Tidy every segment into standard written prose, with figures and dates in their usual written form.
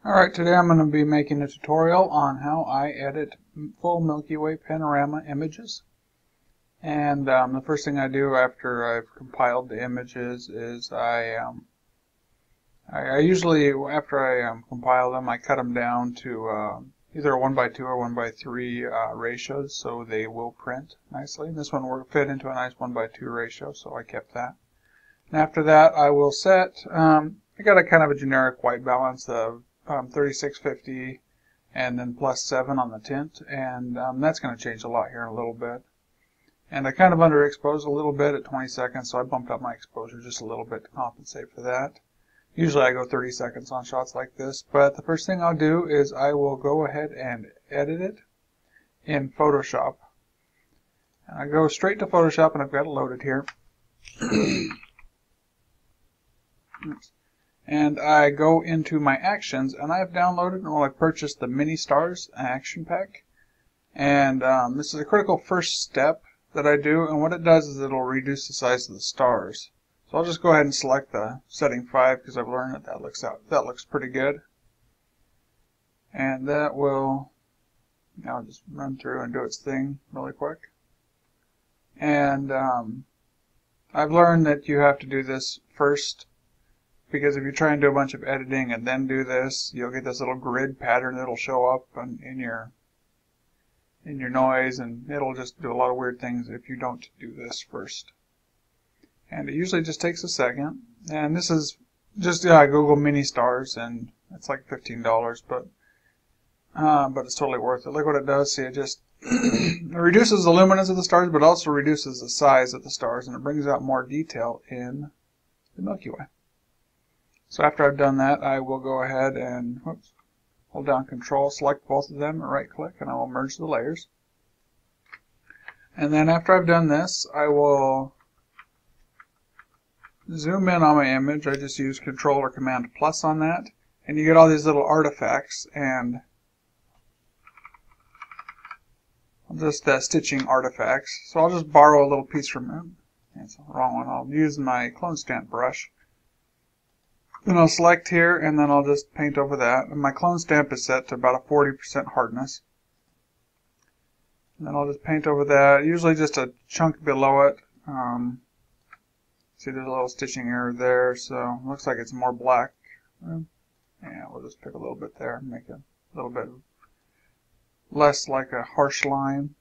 Alright, today I'm going to be making a tutorial on how I edit full Milky Way panorama images. And the first thing I do after I've compiled the images is I usually, after I compile them, I cut them down to either a 1:2 or 1:3 ratios so they will print nicely. And this one will fit into a nice 1:2 ratio, so I kept that. And after that I will set, I got a kind of a generic white balance of 3650 and then +7 on the tint, and that's going to change a lot here in a little bit. And I kind of underexposed a little bit at 20 seconds, so I bumped up my exposure just a little bit to compensate for that. Usually I go 30 seconds on shots like this, but the first thing I'll do is I will go ahead and edit it in Photoshop. And I go straight to Photoshop, and I've got it loaded here. And I go into my actions, and I have downloaded, or I purchased the Mini Stars action pack. And this is a critical first step that I do, and what it does is it'll reduce the size of the stars. So I'll just go ahead and select the setting 5 because I've learned that looks pretty good. And that will now just run through and do its thing really quick. And I've learned that you have to do this first, because if you try and do a bunch of editing and then do this, you'll get this little grid pattern that'll show up in your noise, and it'll just do a lot of weird things if you don't do this first. And it usually just takes a second. And this is just Google Mini Stars, and it's like $15, but it's totally worth it. Look what it does. See, it just it reduces the luminance of the stars, but also reduces the size of the stars, and it brings out more detail in the Milky Way. So after I've done that, I will go ahead and hold down Control, select both of them, and right click, and I will merge the layers. And then after I've done this, I will zoom in on my image. I just use Control or Command plus on that, and you get all these little artifacts, and just stitching artifacts. So I'll just borrow a little piece from it. That's the wrong one. I'll use my clone stamp brush. Then I'll select here, and then I'll just paint over that. And my clone stamp is set to about a 40% hardness. And then I'll just paint over that, usually just a chunk below it. See, there's a little stitching error there, so it looks like it's more black. Yeah, we'll just pick a little bit there and make it a little bit less like a harsh line.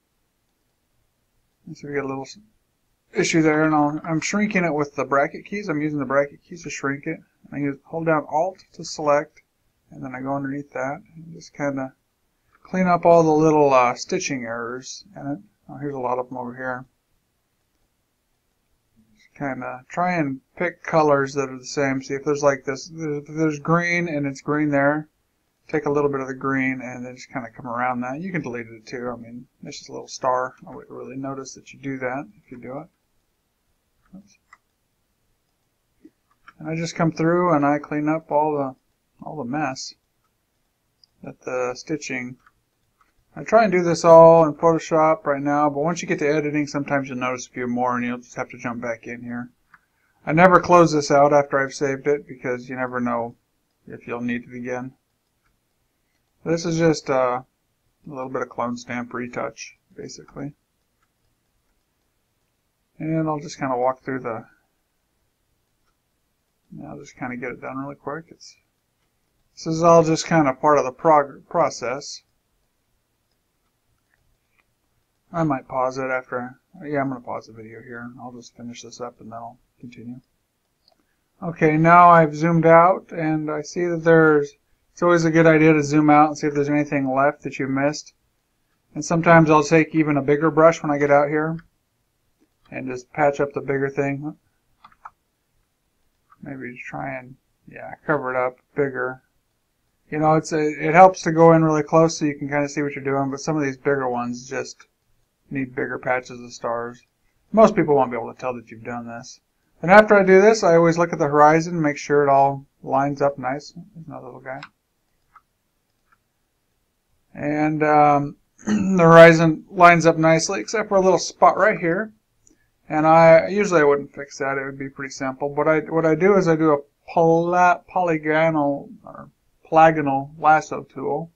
And so we get a little issue there, and I'm shrinking it with the bracket keys. I'm using the bracket keys to shrink it. I hold down Alt to select, and then I go underneath that and just kind of clean up all the little stitching errors in it. Oh, here's a lot of them over here. Just kind of try and pick colors that are the same. See if there's like this, if there's green and it's green there, take a little bit of the green and then just kind of come around that. You can delete it too. I mean, it's just a little star. I wouldn't really notice that you do that if you do it. Oops. And I just come through and I clean up all the mess that the stitching. I try and do this all in Photoshop right now, but once you get to editing, sometimes you'll notice a few more and you'll just have to jump back in here. I never close this out after I've saved it because you never know if you'll need it again. This is just a little bit of clone stamp retouch, basically. And I'll just kind of walk through I'll just kind of get it done really quick. This is all just kind of part of the process. I might pause it after. Yeah, I'm going to pause the video here. I'll just finish this up and then I'll continue. Okay, now I've zoomed out and I see that it's always a good idea to zoom out and see if there's anything left that you missed. And sometimes I'll take even a bigger brush when I get out here and just patch up the bigger thing. Maybe try and cover it up bigger. You know, it helps to go in really close so you can kind of see what you're doing, but some of these bigger ones just need bigger patches of stars. Most people won't be able to tell that you've done this. And after I do this, I always look at the horizon and make sure it all lines up nice. There's another little guy. And the horizon lines up nicely, except for a little spot right here. And usually I wouldn't fix that. It would be pretty simple. But what I do is I do a polygonal or polygonal lasso tool.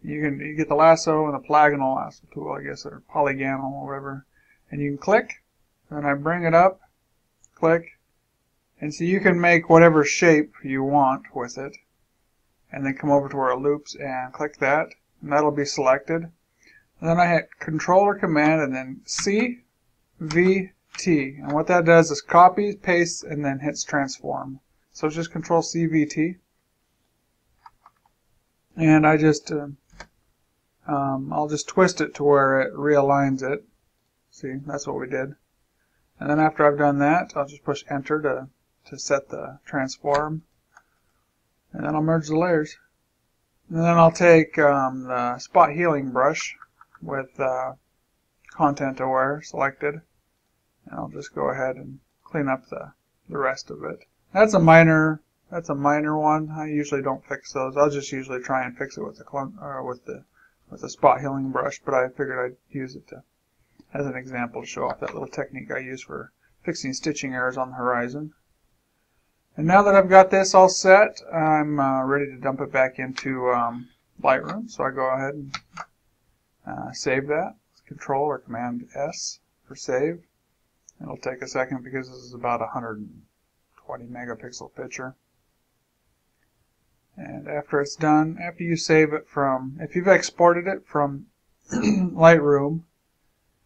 You get the lasso and the polygonal lasso tool, I guess, or polygonal or whatever. And you can click, and I bring it up, click, and so you can make whatever shape you want with it. And then come over to where it loops and click that, and that'll be selected. And then I hit Control or Command and then C, V, T. And what that does is copies, pastes, and then hits transform. So it's just Control C, V, T. And I just, I'll just twist it to where it realigns it. See, that's what we did. And then after I've done that, I'll just push Enter to set the transform. And then I'll merge the layers. And then I'll take the spot healing brush with content aware selected. And I'll just go ahead and clean up the rest of it. That's a minor one. I usually don't fix those. I'll just usually try and fix it with the spot healing brush, but I figured I'd use it as an example to show off that little technique I use for fixing stitching errors on the horizon. And now that I've got this all set, I'm ready to dump it back into Lightroom. So I go ahead and save that. Control or Command S for save. It'll take a second because this is about a 120 megapixel picture. And after it's done, after you save it from, if you've exported it from Lightroom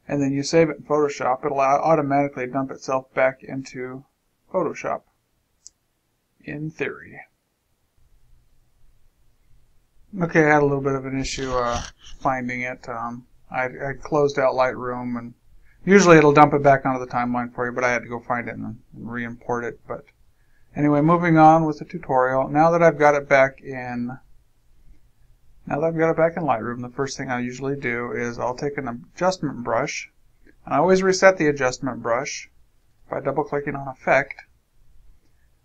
and then you save it in Photoshop, it'll automatically dump itself back into Photoshop. In theory. Okay, I had a little bit of an issue finding it. I closed out Lightroom, and usually it'll dump it back onto the timeline for you, but I had to go find it and re-import it. But anyway, moving on with the tutorial. Now that I've got it back in Lightroom, the first thing I usually do is I'll take an adjustment brush, and I always reset the adjustment brush by double-clicking on Effect.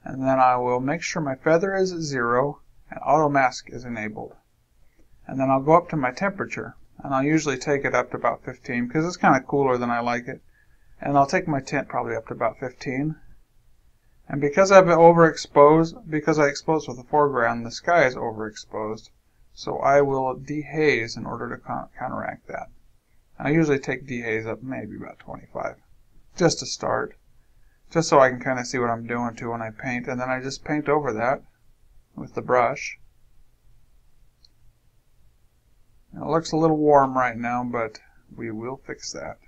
And then I will make sure my feather is at 0 and auto mask is enabled. And then I'll go up to my temperature, and I'll usually take it up to about 15 because it's kind of cooler than I like it. And I'll take my tint probably up to about 15. And because I've overexposed, because I exposed with the foreground, the sky is overexposed. So I will dehaze in order to counteract that. And I usually take dehaze up maybe about 25, just to start. Just so I can kind of see what I'm doing too when I paint. And then I just paint over that with the brush. Now, it looks a little warm right now, but we will fix that.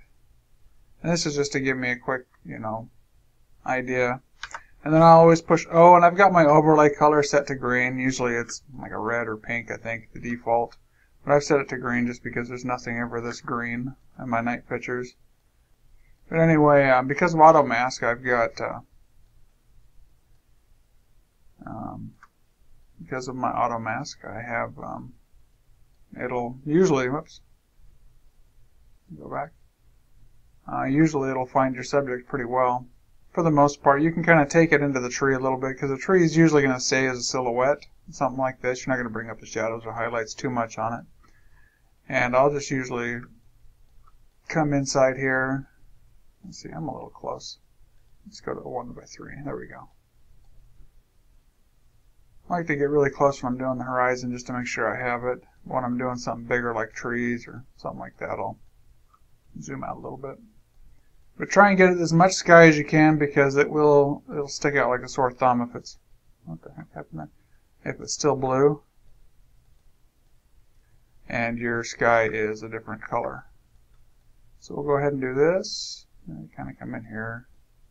And this is just to give me a quick, idea. And then I always push O, and I've got my overlay color set to green. Usually it's like a red or pink, I think, the default. But I've set it to green just because there's nothing ever this green in my night pictures. But anyway, because of auto mask, I've got, because of my auto mask, I have, it'll usually, whoops, go back. Usually it'll find your subject pretty well. For the most part, you can kind of take it into the tree a little bit because the tree is usually going to stay as a silhouette, something like this. You're not going to bring up the shadows or highlights too much on it. And I'll just usually come inside here. Let's see, I'm a little close. Let's go to 1:3. There we go. I like to get really close when I'm doing the horizon just to make sure I have it. When I'm doing something bigger like trees or something like that, I'll zoom out a little bit. But try and get it as much sky as you can because it'll stick out like a sore thumb if it's, what the heck happened there? If it's still blue and your sky is a different color. So we'll go ahead and do this. And kind of come in here,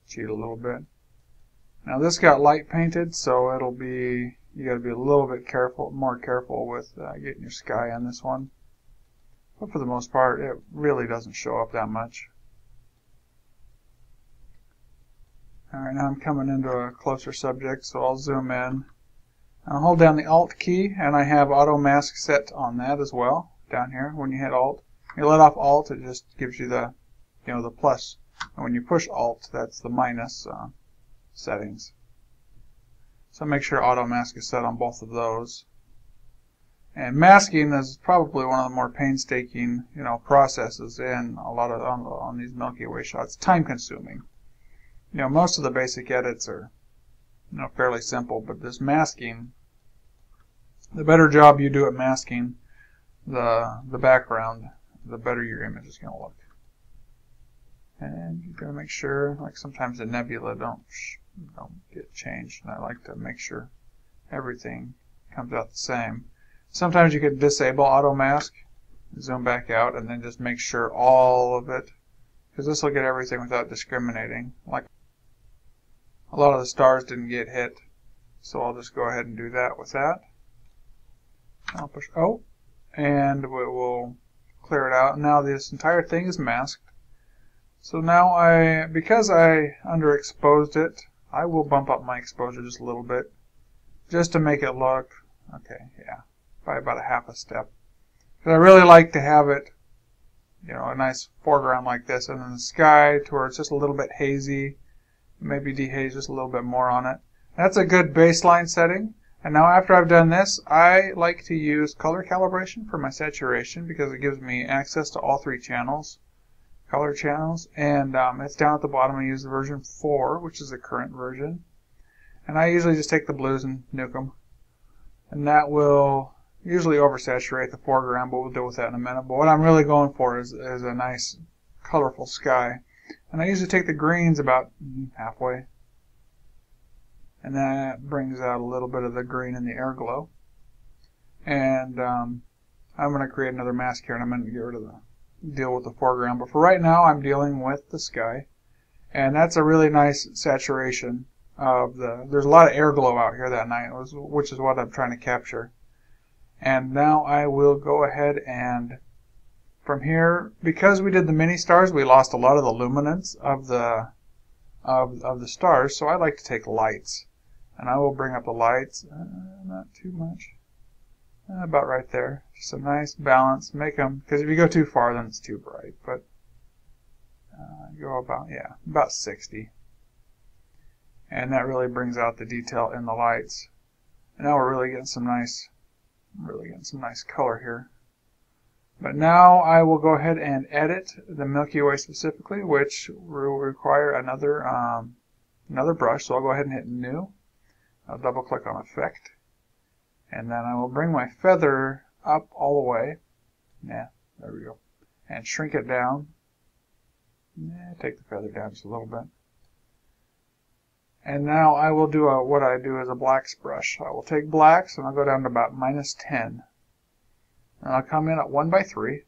cheat a little bit. Now this got light painted, so you got to be a little bit more careful with getting your sky on this one. But for the most part, it really doesn't show up that much. Alright, now I'm coming into a closer subject, so I'll zoom in. I'll hold down the Alt key, and I have auto mask set on that as well, down here when you hit Alt. You let off Alt, it just gives you the plus. And when you push Alt, that's the minus settings. So make sure auto mask is set on both of those. And masking is probably one of the more painstaking, processes in a lot of on these Milky Way shots. Time consuming. Most of the basic edits are, fairly simple, but this masking the better job you do at masking the background, the better your image is going to look. And you're going to make sure, like sometimes the nebula don't get changed, and I like to make sure everything comes out the same. Sometimes you can disable auto mask, zoom back out, and then just make sure all of it, because this will get everything without discriminating. Like a lot of the stars didn't get hit, so I'll just go ahead and do that with that. I'll push O, and we'll clear it out. Now this entire thing is masked. So now because I underexposed it, I will bump up my exposure just a little bit, just to make it look, okay, yeah, by about a half a step. Because I really like to have it, you know, a nice foreground like this, and then the sky to where it's just a little bit hazy, maybe dehaze just a little bit more on it. That's a good baseline setting. And now after I've done this, I like to use color calibration for my saturation because it gives me access to all three channels, color channels, and it's down at the bottom. I use the version 4, which is the current version. And I usually just take the blues and nuke them. And that will usually oversaturate the foreground, but we'll deal with that in a minute. But what I'm really going for is a nice colorful sky. And I usually take the greens about halfway. And that brings out a little bit of the green in the air glow. And I'm going to create another mask here, and I'm going to get rid of deal with the foreground. But for right now, I'm dealing with the sky. And that's a really nice saturation of there's a lot of air glow out here that night, which is what I'm trying to capture. And now I will go ahead and from here, because we did the mini stars, we lost a lot of the luminance of the stars. So I like to take lights, and I will bring up the lights, not too much, about right there. Just a nice balance. Make them, because if you go too far, then it's too bright. But go about 60, and that really brings out the detail in the lights. And now we're really getting some nice color here. But now I will go ahead and edit the Milky Way specifically, which will require another brush. So I'll go ahead and hit New. I'll double click on Effect, and then I will bring my feather up all the way. Yeah, there we go. And shrink it down. Take the feather down just a little bit. And now I will do what I do is a blacks brush. I will take blacks and I'll go down to about -10. And I'll come in at 1/3.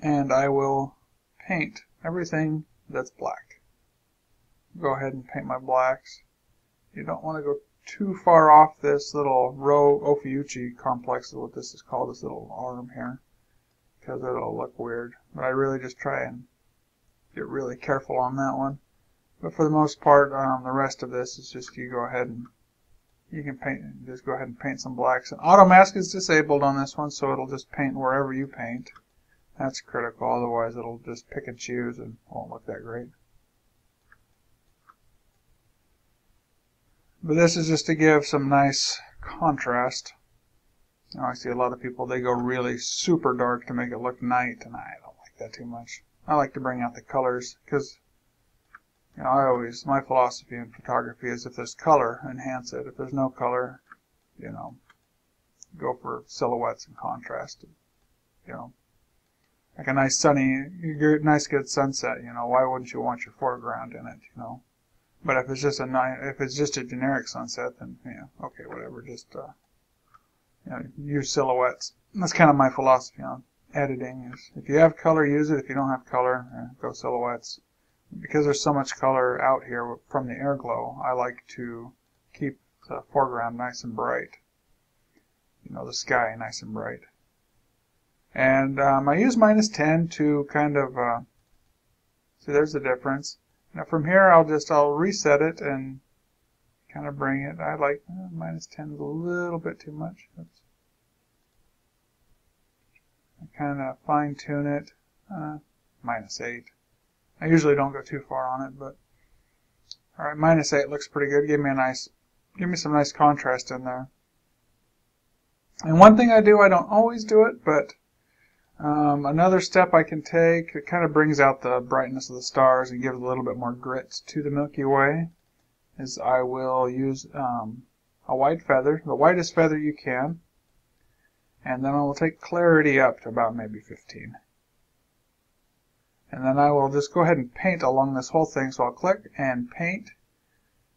And I will paint everything that's black. Go ahead and paint my blacks. You don't want to go too far off this little row Ophiuchi complex is what this is called, this little arm here, because it'll look weird. But I really just try and get really careful on that one. But for the most part, the rest of this is just you go ahead and you can paint. Just go ahead and paint some blacks. And auto mask is disabled on this one, so it'll just paint wherever you paint. That's critical. Otherwise, it'll just pick and choose and won't look that great. But this is just to give some nice contrast. Now I see a lot of people, they go really super dark to make it look night, and I don't like that too much. I like to bring out the colors, because you know, my philosophy in photography is if there's color, enhance it. If there's no color, you know, go for silhouettes and contrast. You know, like a nice sunny, nice good sunset. You know, why wouldn't you want your foreground in it? You know, but if it's just a generic sunset, then yeah, okay, whatever. Just you know, use silhouettes. And that's kind of my philosophy on editing. Is if you have color, use it. If you don't have color, go silhouettes. Because there's so much color out here from the air glow, I like to keep the foreground nice and bright. You know, the sky nice and bright. And I use -10 to kind of, see there's the difference. Now from here I'll reset it and kind of bring it, I like, -10 is a little bit too much. I kind of fine tune it, -8. I usually don't go too far on it, but alright, -8 looks pretty good. Give me some nice contrast in there. And one thing I do, I don't always do it, but another step I can take, it kind of brings out the brightness of the stars and gives a little bit more grit to the Milky Way, is I will use a white feather, the whitest feather you can, and then I will take clarity up to about maybe 15. And then I will just go ahead and paint along this whole thing. So I'll click and paint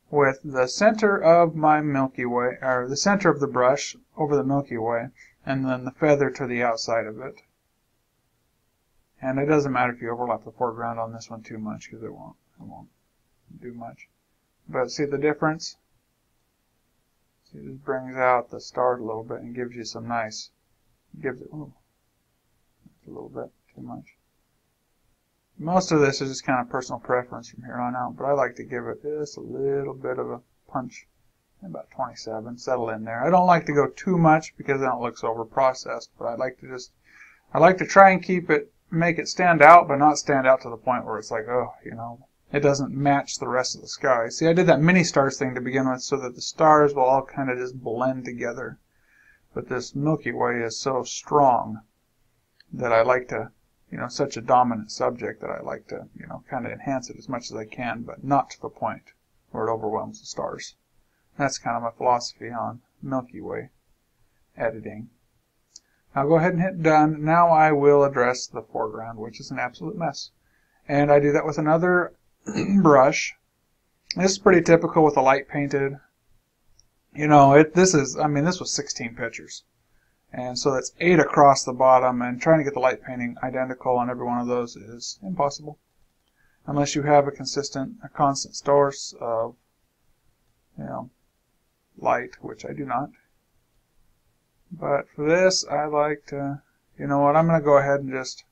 with the center of my Milky Way, or the center of the brush over the Milky Way, and then the feather to the outside of it. And it doesn't matter if you overlap the foreground on this one too much, because it won't do much. But see the difference? See, it just brings out the stars a little bit and gives you some nice, gives it, ooh, a little bit too much. Most of this is just kind of personal preference from here on out, but I like to give it just a little bit of a punch, about 27, settle in there. I don't like to go too much because then it looks over processed, but I like to try and keep it, make it stand out, but not stand out to the point where it's like, oh, you know, it doesn't match the rest of the sky. See, I did that mini stars thing to begin with so that the stars will all kind of just blend together. But this Milky Way is so strong that I like to, you know, such a dominant subject that I like to, you know, kind of enhance it as much as I can, but not to the point where it overwhelms the stars. That's kind of my philosophy on Milky Way editing. I'll go ahead and hit done. Now I will address the foreground, which is an absolute mess. And I do that with another brush. This is pretty typical with the light painted. You know, this was 16 pictures. And so that's 8 across the bottom, and trying to get the light painting identical on every one of those is impossible. Unless you have a constant source of, you know, light, which I do not. But for this, I like to, you know what, I'm going to go ahead and just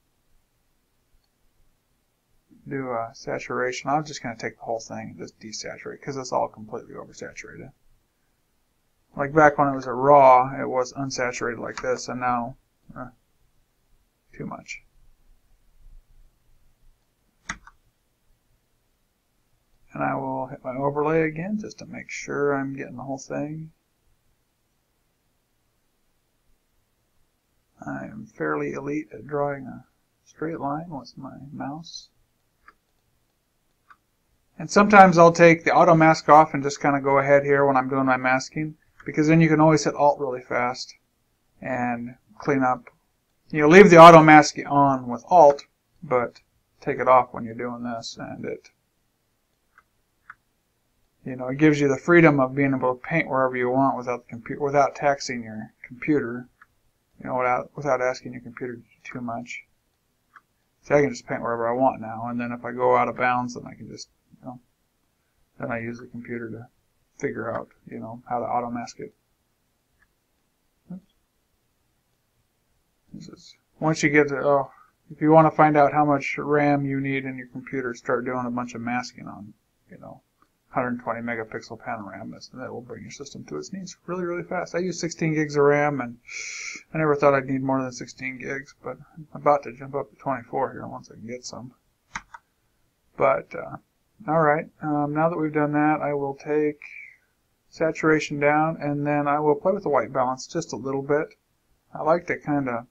do a saturation. I'm just going to take the whole thing and just desaturate because it's all completely oversaturated. Like back when it was at raw, it was unsaturated like this, and now too much. And I will hit my overlay again just to make sure I'm getting the whole thing. I am fairly elite at drawing a straight line with my mouse. And sometimes I'll take the auto mask off and just kind of go ahead here when I'm doing my masking, because then you can always hit Alt really fast and clean up. You leave the auto mask on with Alt, but take it off when you're doing this, and it, you know, it gives you the freedom of being able to paint wherever you want without taxing your computer, you know, without asking your computer to do too much. See, I can just paint wherever I want now, and then if I go out of bounds, then I can just, you know, then I use the computer to figure out, you know, how to auto mask it. This is, once you get to, if you want to find out how much RAM you need in your computer, start doing a bunch of masking on, you know, 120 megapixel panoramas, and that will bring your system to its knees really, really fast. I use 16 gigs of RAM, and I never thought I'd need more than 16 gigs, but I'm about to jump up to 24 here once I can get some. But, alright, now that we've done that, I will take saturation down, and then I will play with the white balance just a little bit. I like to kind of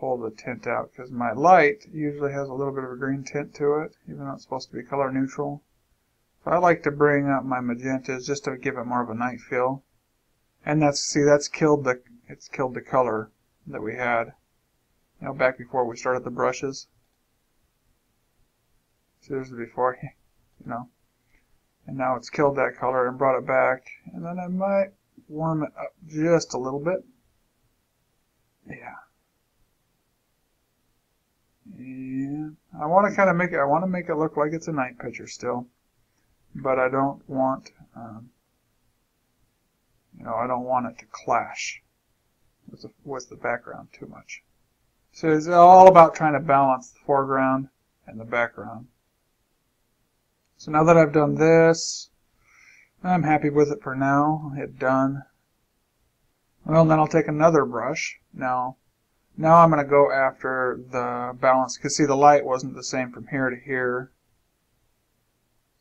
pull the tint out, because my light usually has a little bit of a green tint to it, even though it's supposed to be color neutral. So I like to bring up my magentas just to give it more of a night feel. And that's killed the color that we had, you know, back before we started the brushes. So this is before, you know, and now it's killed that color and brought it back. And then I might warm it up just a little bit. Yeah. Yeah. I want to kind of make it look like it's a night picture still, but I don't want, you know, I don't want it to clash with the background too much. So it's all about trying to balance the foreground and the background. So now that I've done this, I'm happy with it for now. I'll hit done. Well, then I'll take another brush. Now I'm going to go after the balance, because see, the light wasn't the same from here to here.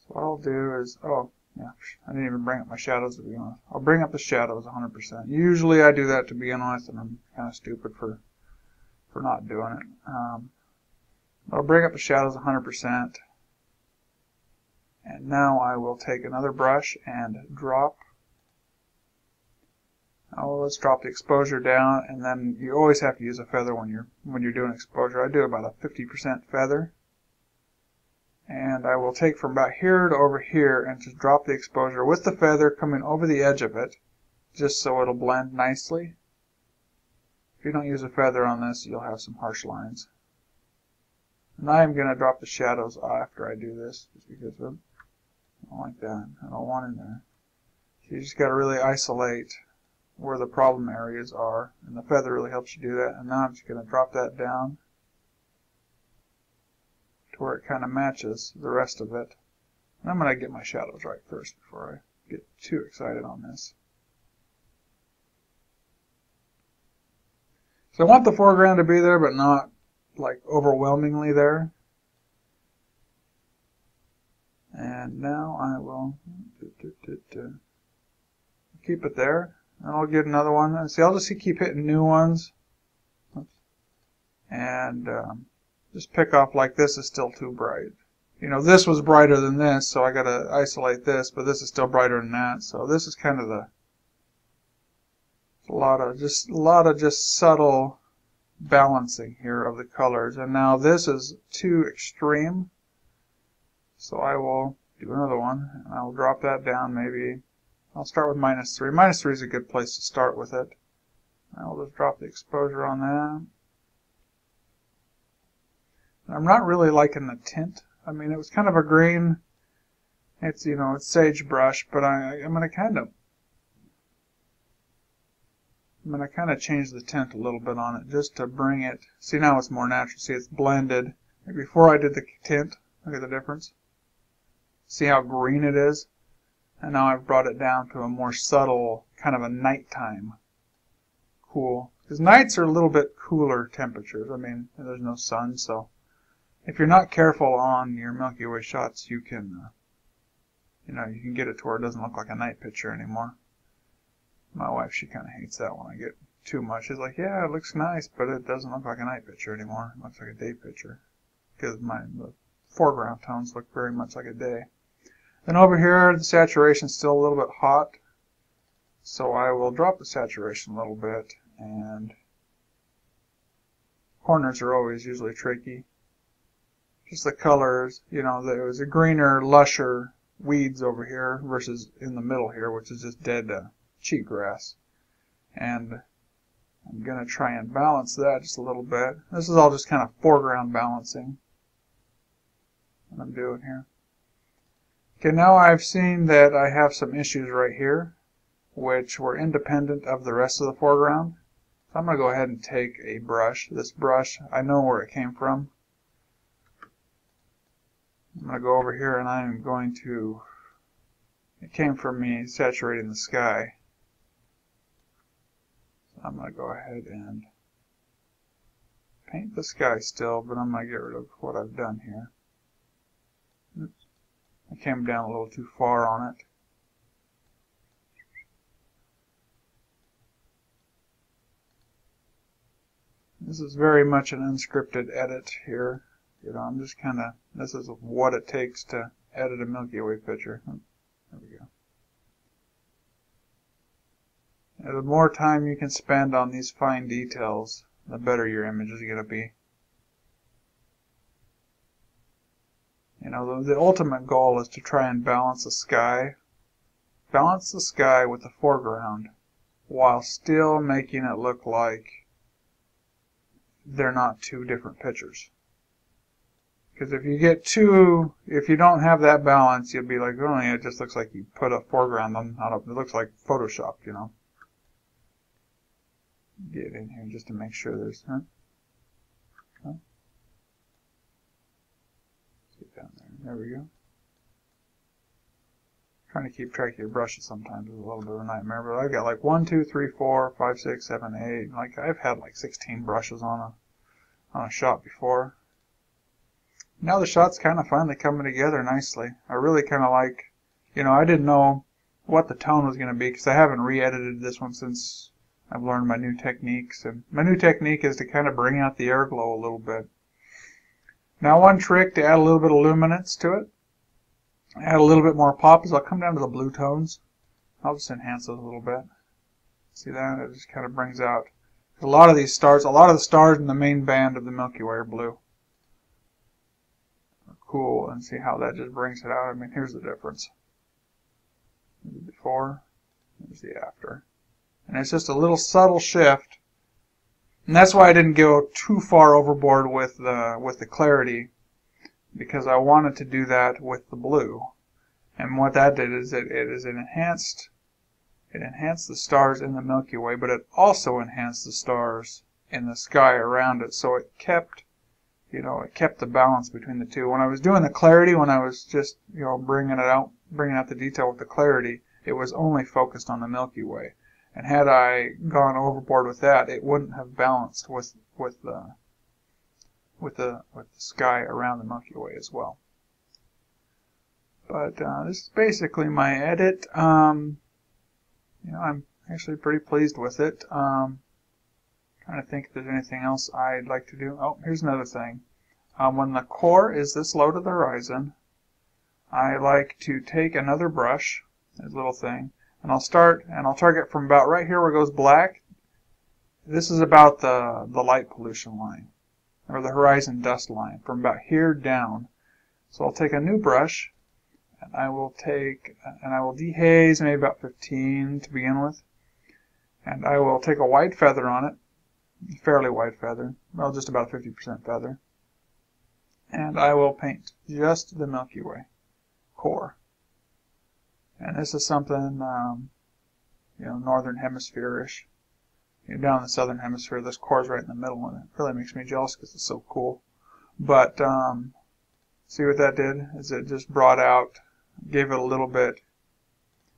So what I'll do is, oh, yeah, I didn't even bring up my shadows to begin with. I'll bring up the shadows 100%. Usually I do that to begin with, and I'm kind of stupid for not doing it. I'll bring up the shadows 100%. And now I will take another brush and drop. Oh, let's drop the exposure down, and then you always have to use a feather when you're doing exposure. I do about a 50% feather. And I will take from about here to over here and just drop the exposure with the feather coming over the edge of it, just so it'll blend nicely. If you don't use a feather on this, you'll have some harsh lines. And I am going to drop the shadows after I do this, just because I don't like that. I don't want in there. So you just got to really isolate where the problem areas are, and the feather really helps you do that. And now I'm just going to drop that down to where it kind of matches the rest of it. And I'm going to get my shadows right first before I get too excited on this. So I want the foreground to be there, but not like overwhelmingly there. And now I will keep it there. And I'll get another one. And see, I'll just keep hitting new ones. And just pick off like this is still too bright. You know, this was brighter than this, so I got to isolate this, but this is still brighter than that. So this is kind of a lot of just subtle balancing here of the colors. And now this is too extreme, so I will do another one, and I will drop that down. Maybe I'll start with -3. -3 is a good place to start with it. I'll just drop the exposure on that. I'm not really liking the tint. I mean, it was kind of a green. It's, you know, it's sagebrush, but I'm going to kind of change the tint a little bit on it just to bring it. See, now it's more natural. See, it's blended. Like before I did the tint, look at the difference. See how green it is? And now I've brought it down to a more subtle, kind of a nighttime cool. Because nights are a little bit cooler temperatures. I mean, there's no sun, so if you're not careful on your Milky Way shots, you can, you can get it to where it doesn't look like a night picture anymore. My wife, she kind of hates that when I get too much. She's like, yeah, it looks nice, but it doesn't look like a night picture anymore. It looks like a day picture. Because the foreground tones look very much like a day. Then over here, the saturation's still a little bit hot. So I will drop the saturation a little bit. And corners are always usually tricky. Just the colors, there was a greener, lusher weeds over here versus in the middle here, which is just dead cheatgrass. And I'm going to try and balance that just a little bit. This is all just kind of foreground balancing what I'm doing here. Okay, now I've seen that I have some issues right here, which were independent of the rest of the foreground. So I'm going to go ahead and take a brush. This brush, I know where it came from. I'm going to go over here and I'm going to, it came from me saturating the sky. So I'm going to go ahead and paint the sky still, but I'm going to get rid of what I've done here. Oops. I came down a little too far on it. This is very much an unscripted edit here. I'm just this is what it takes to edit a Milky Way picture. There we go. And the more time you can spend on these fine details, the better your image is going to be. The ultimate goal is to try and balance the sky with the foreground, while still making it look like they're not two different pictures. Because if you don't have that balance, you'll be like, oh, it just looks like you put a foreground on it looks like Photoshop, Get in here just to make sure there's, Get down there. There we go. Trying to keep track of your brushes sometimes is a little bit of a nightmare, but I've got like 1, 2, 3, 4, 5, 6, 7, 8. Like I've had like 16 brushes on a shot before. Now the shot's kind of finally coming together nicely. I really kind of like, I didn't know what the tone was going to be because I haven't re-edited this one since I've learned my new techniques. And my new technique is to kind of bring out the air glow a little bit. Now one trick to add a little bit of luminance to it. add a little bit more pop is I'll come down to the blue tones. I'll just enhance those a little bit. See that? It just kind of brings out a lot of these stars. A lot of the stars in the main band of the Milky Way are blue. Cool, and see how that just brings it out. I mean, here's the difference. Here's the before, here's the after. And it's just a little subtle shift. And that's why I didn't go too far overboard with the clarity, because I wanted to do that with the blue. And what that did is it enhanced the stars in the Milky Way, but it also enhanced the stars in the sky around it. So it kept, it kept the balance between the two. When I was doing the clarity, when I was just, bringing out the detail with the clarity, it was only focused on the Milky Way. And had I gone overboard with that, it wouldn't have balanced with the sky around the Milky Way as well. But this is basically my edit. I'm actually pretty pleased with it. Trying to think if there's anything else I'd like to do. Oh, here's another thing. When the core is this low to the horizon, I like to take another brush, this little thing, and I'll target from about right here where it goes black. This is about the light pollution line, or the horizon dust line, from about here down. So I'll take a new brush, and I will dehaze maybe about 15 to begin with. And I will take a white feather on it, fairly white feather, well, just about 50% feather. And I will paint just the Milky Way core. And this is something, northern hemisphere-ish. Down in the southern hemisphere, this core is right in the middle, and it really makes me jealous because it's so cool. But see what that did? Is it just brought out, gave it a little bit,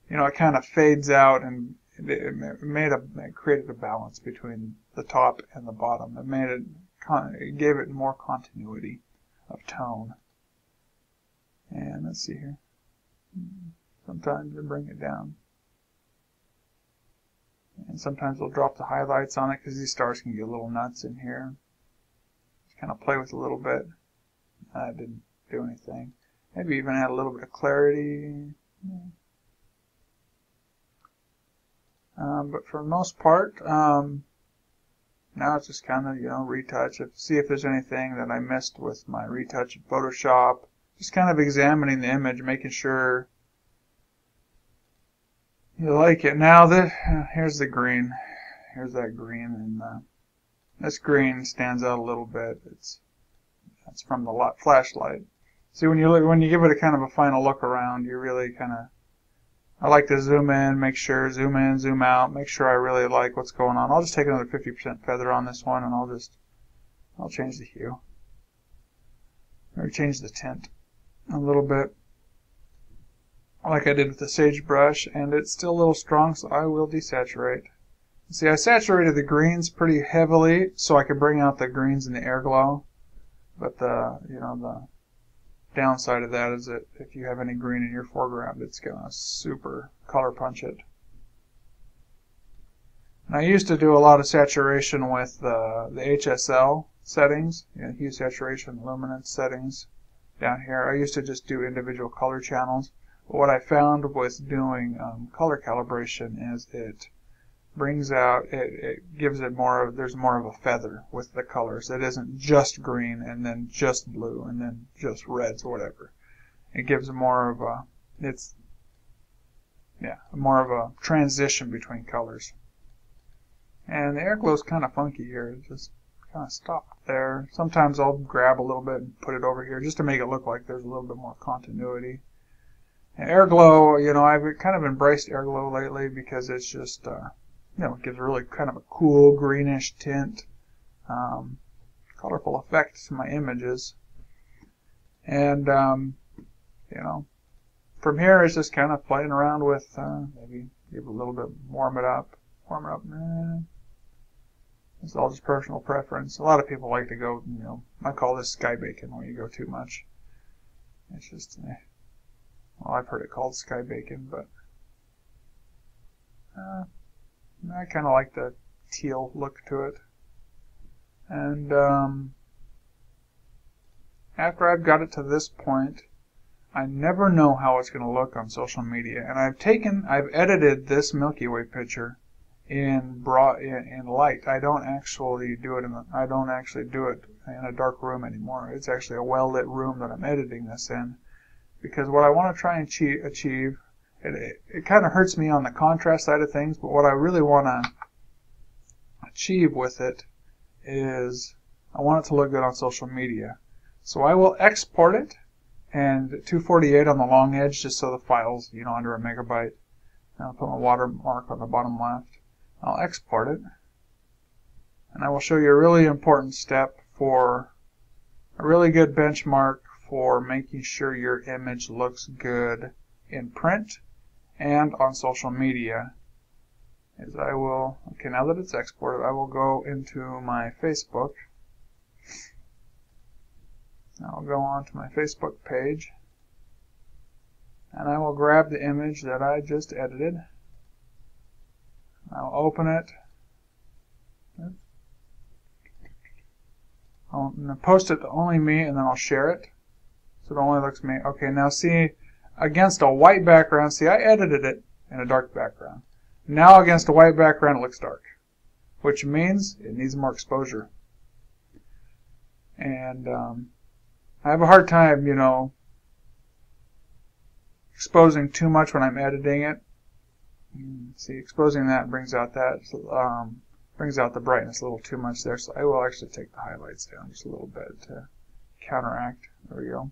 it kind of fades out, and it created a balance between the top and the bottom. It gave it more continuity of tone. And let's see here. Sometimes I bring it down. And sometimes I'll drop the highlights on it because these stars can get a little nuts in here. Just kind of play with it a little bit. That didn't do anything. Maybe even add a little bit of clarity. But for the most part, now it's just kind of, retouch. See if there's anything that I missed with my retouch in Photoshop. Just kind of examining the image, making sure you like it. Now, here's the green. Here's that green, and this green stands out a little bit. That's from the flashlight. See, when you give it a kind of a final look around, you really kind of. I like to zoom in, zoom in, zoom out, make sure I really like what's going on. I'll just take another 50% feather on this one, and I'll change the hue, or change the tint a little bit, like I did with the sagebrush, and it's still a little strong, so I will desaturate. See, I saturated the greens pretty heavily so I could bring out the greens in the air glow, but the downside of that is that if you have any green in your foreground, it's going to super color punch it. And I used to do a lot of saturation with the HSL settings, hue, saturation, luminance settings down here. I used to just do individual color channels. But what I found with doing color calibration is it brings out, it gives it there's more of a feather with the colors. It isn't just green and then just blue and then just reds or whatever. It gives more of a transition between colors. And the air glow is kind of funky here. It just kind of stopped there. Sometimes I'll grab a little bit and put it over here just to make it look like there's a little bit more continuity. And air glow, I've kind of embraced air glow lately because it's just it gives a really kind of a cool greenish tint, colorful effect to my images. And, from here it's just kind of playing around with, maybe give it a little bit, warm it up. It's all just personal preference. A lot of people like to go, I call this sky bacon when you go too much. It's just, well, I've heard it called sky bacon, but I kind of like the teal look to it. And after I've got it to this point, I never know how it's going to look on social media. And I've edited this Milky Way picture in light. I don't actually do it in a dark room anymore. It's actually a well lit room that I'm editing this in, because what I want to try and achieve, it kind of hurts me on the contrast side of things, but what I really want to achieve with it is I want it to look good on social media. So I will export it, and 248 on the long edge, just so the file's under a megabyte. And I'll put my watermark on the bottom left. I'll export it, and I will show you a really important step for a really good benchmark for making sure your image looks good in print and on social media. Is now that it's exported, I will go into my Facebook. I'll go on to my Facebook page, and I will grab the image that I just edited. I'll open it. I'll post it to only me, and then I'll share it, so it only looks me. Okay, now see, against a white background, see, I edited it in a dark background. Now against a white background, it looks dark, which means it needs more exposure. And I have a hard time, exposing too much when I'm editing it. See, exposing that brings out the brightness a little too much there. So I will actually take the highlights down just a little bit to counteract. There we go.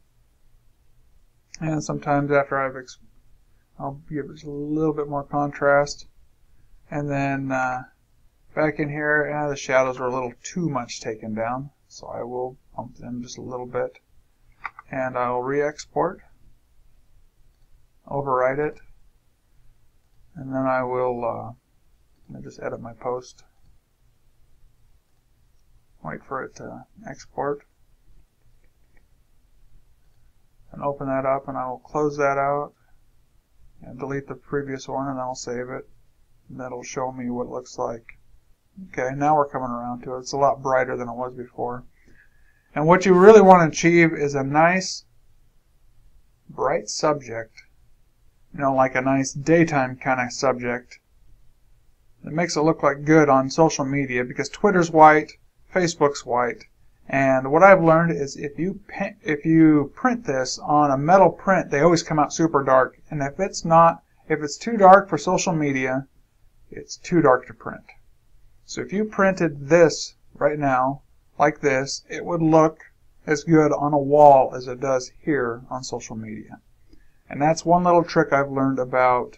And sometimes after I'll give it a little bit more contrast. And then back in here, the shadows were a little too much taken down, so I will bump them just a little bit. And I'll re-export, overwrite it, and then I will just edit my post. Wait for it to export, and open that up, and I will close that out and delete the previous one, and I'll save it. And that'll show me what it looks like. Okay, now we're coming around to it. It's a lot brighter than it was before. And what you really want to achieve is a nice bright subject, like a nice daytime kind of subject. It makes it look like good on social media, because Twitter's white, Facebook's white, and what I've learned is if you print this on a metal print, they always come out super dark, and if it's too dark for social media, it's too dark to print. So if you printed this right now like this, it would look as good on a wall as it does here on social media. And that's one little trick I've learned about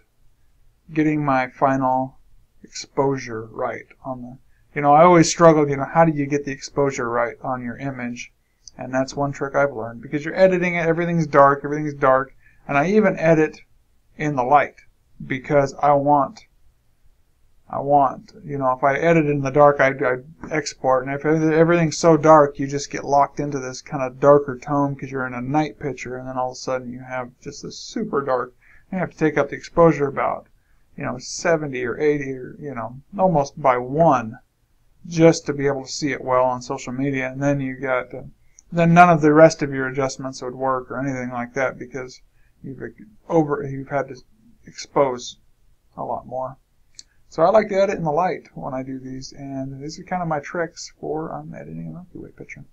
getting my final exposure right on the, I always struggled, how do you get the exposure right on your image? And that's one trick I've learned, because you're editing it, everything's dark, and I even edit in the light, because I want, if I edit in the dark, I export, and if everything's so dark, you just get locked into this kind of darker tone because you're in a night picture, and then all of a sudden you have just this super dark. You have to take up the exposure about, 70 or 80 or, almost by 1, just to be able to see it well on social media. And then then none of the rest of your adjustments would work or anything like that, because you've had to expose a lot more. So I like to edit in the light when I do these, and these are kind of my tricks for editing a Milky Way picture.